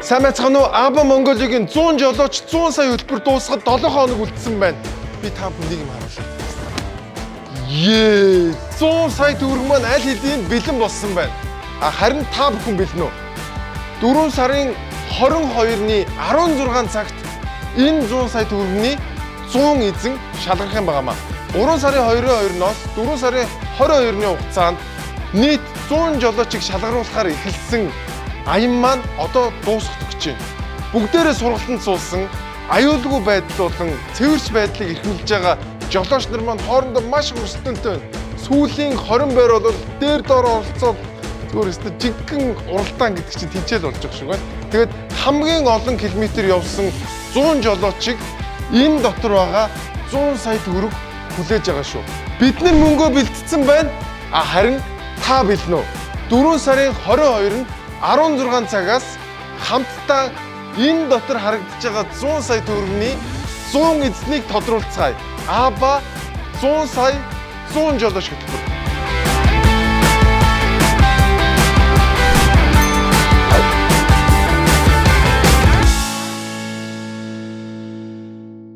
Сайн байцгаана уу? Аба Монголигийн 100 жолооч 100 сая хөтөлбөр дуусгаад 7 хоног үлдсэн байна. Би та бүхнийг юм харуулъя. 100 сая төгрөг маань аль хэдийн бэлэн болсон байна. Харин та бүхэн бэлэн үү? 4 сарын 22-ны 16 цагт энэ 100 сая төгрөгийн 100 эзэн шалгах юм байнамаа. 3 сарын 22-ноос 4 сарын 22-ны хугацаанд нийт 100 жолоочийг шалгаруулахаар эхэлсэн аян маань одоо дуусах гэж байна. Бүгдээрээ сургалтанд суусан, аюулгүй байдал болон цэвэрч байдлыг эрхэмлэж байгаа жолооч нар маань хоорондоо маш өрсөлдөөнтэй байна. Сүүлийн 20 байр бол дээр доор оролцоод зүгээр өстө жиггэн уралдаан гэдэг чинь тэнцэл болж байгаа шиг байна. Тэгээд хамгийн олон километр явсан 100 жолоочийг энэ дотор байгаа 100 сая төгрөг хүлээж байгаа шүү. Бид нар мөнгөө бэлтгэсэн байна. Харин та бэлнэ үү? 4 сарын 22-нд 16 цагаас хамтдаа энэ дотор харагдаж байгаа 100 сая төгрөгийн 100 эзнийг тодруулцгаая. Аба 100 сая 100 жолооч хөтөлбөр.